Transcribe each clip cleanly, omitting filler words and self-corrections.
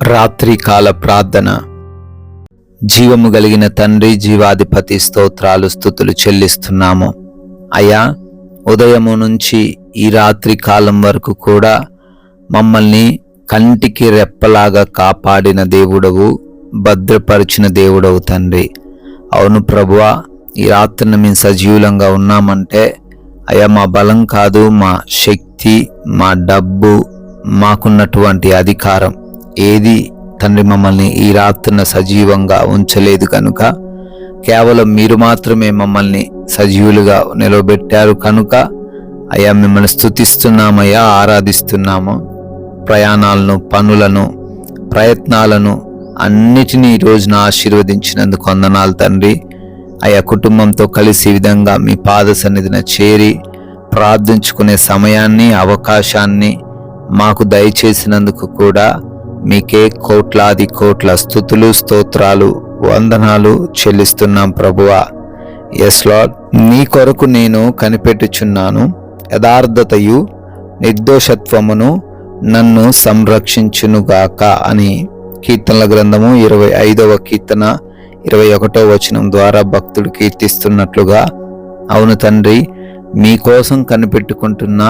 రాత్రికాల ప్రార్థన. జీవము కలిగిన తండ్రి, జీవాధిపతి, స్తోత్రాలు స్తుతులు చెల్లిస్తున్నాము. అయ్యా, ఉదయము నుంచి ఈ రాత్రి కాలం వరకు కూడా మమ్మల్ని కంటికి రెప్పలాగా కాపాడిన దేవుడవు, భద్రపరిచిన దేవుడవు తండ్రి. అవును ప్రభువా, ఈ రాత్రిన మేము సజీవులంగా ఉన్నామంటే అయ్యా మా బలం కాదు, మా శక్తి, మా డబ్బు, మాకున్నటువంటి అధికారం ఏది తండ్రి మమ్మల్ని ఈ రాత్రిన సజీవంగా ఉంచలేదు కనుక, కేవలం మీరు మాత్రమే మమ్మల్ని సజీవులుగా నిలబెట్టారు కనుక అయ్యా మిమ్మల్ని స్తుతిస్తున్నామయ్యా, ఆరాధిస్తున్నాము. ప్రయాణాలను, పనులను, ప్రయత్నాలను అన్నిటినీ ఈ రోజున ఆశీర్వదించినందుకు వందనాలు తండ్రి. అయ్యా, కుటుంబంతో కలిసి ఈ విధంగా మీ పాద సన్నిధిన చేరి ప్రార్థించుకునే సమయాన్ని, అవకాశాన్ని మాకు దయచేసినందుకు కూడా మీకే కోట్లాది కోట్ల స్తుతులు, స్తోత్రాలు, వందనాలు చెల్లిస్తున్నాం ప్రభువా. ఎస్ లార్డ్, నీ కొరకు నేను కనిపెట్టుచున్నాను, యథార్థతయు నిర్దోషత్వమును నన్ను సంరక్షించునుగాక అని కీర్తనల గ్రంథము 25వ కీర్తన 21వ వచనం ద్వారా భక్తుడు కీర్తిస్తున్నట్లుగా, అవును తండ్రి, మీకోసం కనిపెట్టుకుంటున్న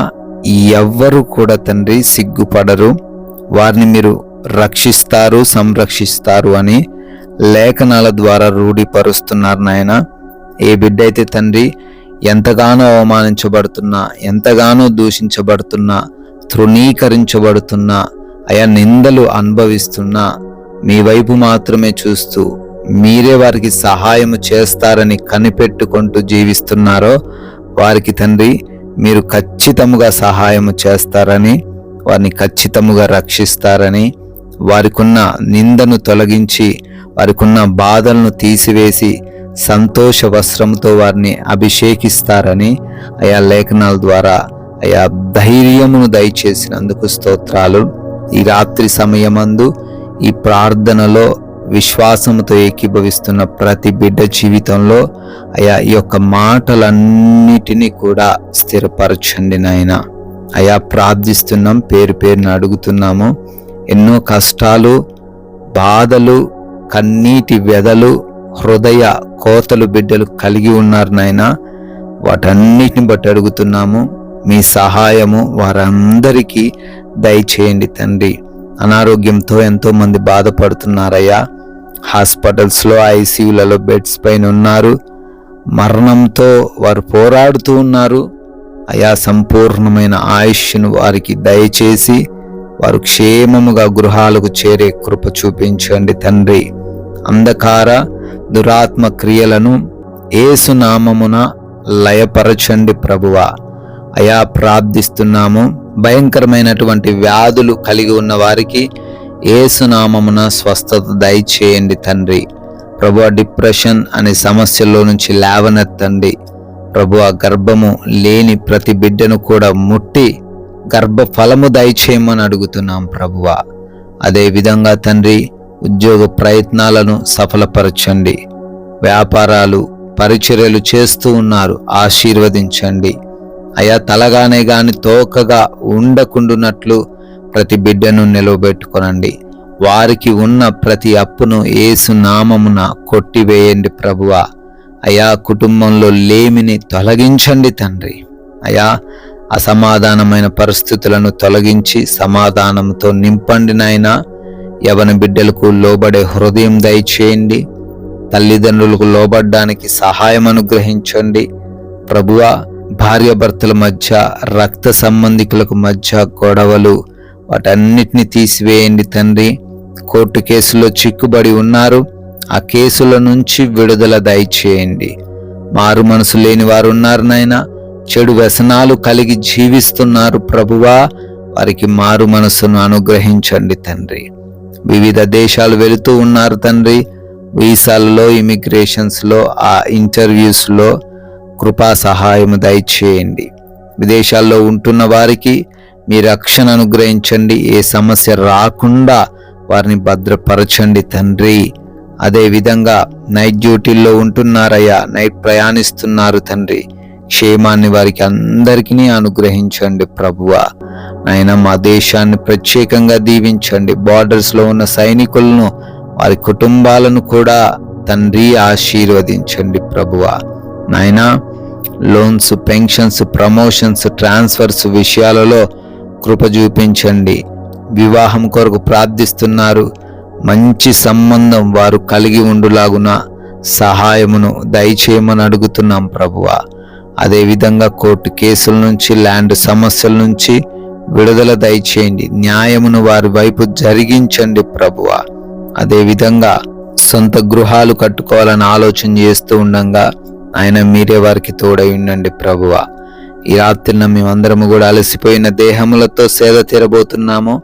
ఎవ్వరు కూడా తండ్రి సిగ్గుపడరు, వారిని మీరు రక్షిస్తారు, సంరక్షిస్తారు అని లేఖనాల ద్వారా రూఢిపరుస్తున్నారు నాయన. ఏ బిడ్డ అయితే తండ్రి ఎంతగానో అవమానించబడుతున్నా, ఎంతగానో దూషించబడుతున్నా, తృణీకరించబడుతున్నా, అయా నిందలు అనుభవిస్తున్నా, మీ వైపు మాత్రమే చూస్తూ మీరే వారికి సహాయము చేస్తారని కనిపెట్టుకుంటూ జీవిస్తున్నారో వారికి తండ్రి మీరు ఖచ్చితముగా సహాయము చేస్తారని, వారిని ఖచ్చితముగా రక్షిస్తారని, వారికున్న నిందను తొలగించి, వారికున్న బాధలను తీసివేసి సంతోష వస్త్రంతో వారిని అభిషేకిస్తారని అయా లేఖనాల ద్వారా అయా ధైర్యమును దయచేసినందుకు స్తోత్రాలు. ఈ రాత్రి సమయమందు ఈ ప్రార్థనలో విశ్వాసముతో ఏకీభవిస్తున్న ప్రతి బిడ్డ జీవితంలో అయా ఈ యొక్క మాటలన్నిటినీ కూడా స్థిరపరచండి నాయన. అయా ప్రార్థిస్తున్నాం, పేరు పేరున అడుగుతున్నాము. ఎన్నో కష్టాలు, బాధలు, కన్నీటి వ్యధలు, హృదయ కోతలు బిడ్డలు కలిగి ఉన్నారు నాయన. వాటన్నిటిని బట్టి అడుగుతున్నాము, మీ సహాయము వారందరికీ దయచేయండి తండ్రి. అనారోగ్యంతో ఎంతో మంది బాధపడుతున్నారయ్యా. హాస్పిటల్స్లో, ఐసీయూలలో బెడ్స్ పైన ఉన్నారు. మరణంతో వారు పోరాడుతూ ఉన్నారు. అయా సంపూర్ణమైన ఆయుష్ను వారికి దయచేసి వారు క్షేమముగా గృహాలకు చేరే కృప చూపించండి తండ్రి. అంధకార దురాత్మ క్రియలను యేసు నామమున లయపరచండి ప్రభువా. అయా ప్రార్థిస్తున్నాము, భయంకరమైనటువంటి వ్యాధులు కలిగి ఉన్న వారికి యేసు నామమున స్వస్థత దయచేయండి తండ్రి. ప్రభువా, డిప్రెషన్ అనే సమస్యలో నుంచి లేవనెత్తండి ప్రభువా. గర్భము లేని ప్రతి బిడ్డను కూడా ముట్టి గర్భ ఫలము దయచేయమని అడుగుతున్నాం ప్రభువా. అదే విధంగా తండ్రి ఉద్యోగ ప్రయత్నాలను సఫలపరచండి. వ్యాపారాలు, పరిచర్యలు చేస్తూ ఉన్నారు, ఆశీర్వదించండి. అయా తలగానే గాని తోకగా ఉండకుండునట్లు ప్రతి బిడ్డను నిలవబెట్టుకొనండి. వారికి ఉన్న ప్రతి అప్పును యేసు నామమున కొట్టివేయండి ప్రభువా. అయా కుటుంబంలో లేమిని తొలగించండి తండ్రి. అయా అసమాధానమైన పరిస్థితులను తొలగించి సమాధానంతో నింపండి నాయన. యవన బిడ్డలకు లోబడే హృదయం దయచేయండి. తల్లిదండ్రులకు లోబడ్డానికి సహాయం అనుగ్రహించండి ప్రభువా. భార్యాభర్తల మధ్య, రక్త సంబంధికులకు మధ్య గొడవలు వాటన్నిటిని తీసివేయండి తండ్రి. కోర్టు కేసులో చిక్కుబడి ఉన్నారు, ఆ కేసుల నుంచి విడుదల దయచేయండి. మారు మనసు లేని వారు ఉన్నారు నాయన, చెడు వ్యసనాలు కలిగి జీవిస్తున్నారు ప్రభువా. వారికి మారు మనసును అనుగ్రహించండి తండ్రి. వివిధ దేశాలు వెళుతూ ఉన్నారు తండ్రి, వీసాలలో, ఇమిగ్రేషన్స్లో, ఆ ఇంటర్వ్యూస్లో కృపా సహాయము దయచేయండి. విదేశాల్లో ఉంటున్న వారికి మీ రక్షణ అనుగ్రహించండి. ఏ సమస్య రాకుండా వారిని భద్రపరచండి తండ్రి. అదే విధంగా నైట్ డ్యూటీల్లో ఉంటున్నారయ్యా, నైట్ ప్రయాణిస్తున్నారు తండ్రి. క్షేమాన్ని వారికి అందరికీ అనుగ్రహించండి ప్రభువా. నాయన మా దేశాన్ని ప్రత్యేకంగా దీవించండి. బార్డర్స్లో ఉన్న సైనికులను, వారి కుటుంబాలను కూడా తండ్రి ఆశీర్వదించండి ప్రభువా. నాయన లోన్స్, పెన్షన్స్, ప్రమోషన్స్, ట్రాన్స్ఫర్స్ విషయాలలో కృప చూపించండి. వివాహం కొరకు ప్రార్థిస్తున్నారు. మంచి సంబంధం వారు కలిగి ఉండులాగున సహాయమును దయచేయమని అడుగుతున్నాం ప్రభువా. అదేవిధంగా కోర్టు కేసుల నుంచి, ల్యాండ్ సమస్యల నుంచి విడుదల దయచేయండి. న్యాయమును వారి వైపు జరిగించండి ప్రభువా. అదేవిధంగా సొంత గృహాలు కట్టుకోవాలని ఆలోచన చేస్తూ ఉండగా ఆయన మీరే వారికి తోడై ఉండండి ప్రభువా. ఈ రాత్రిన మేమందరము కూడా అలసిపోయిన దేహములతో సేద తీరబోతున్నాము.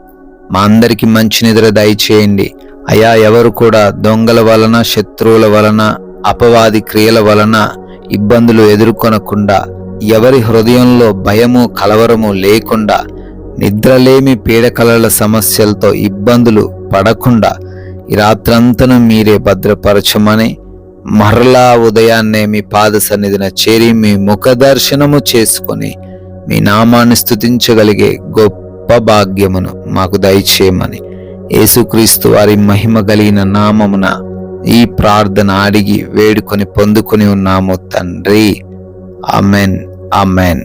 మా అందరికి మంచి నిద్ర దయచేయండి అయ్యా. ఎవరు కూడా దొంగల వలన, శత్రువుల వలన, అపవాది క్రియల వలన ఇబ్బందులు ఎదుర్కొనకుండా, ఎవరి హృదయంలో భయము, కలవరము లేకుండా, నిద్రలేమి, పీడకలల సమస్యలతో ఇబ్బందులు పడకుండా ఈ రాత్రంతను మీరే భద్రపరచమని, మరలా ఉదయాన్నే మీ పాద సన్నిధిన చేరి మీ ముఖ దర్శనము చేసుకొని మీ నామాన్ని స్తుతించగలిగే గొప్ప భాగ్యమును మాకు దయచేయమని యేసుక్రీస్తు వారి మహిమ కలిగిన నామమున ఈ ప్రార్థన అడిగి వేడుకొని పొందుకొని ఉన్నాము తండ్రి. Amen, amen.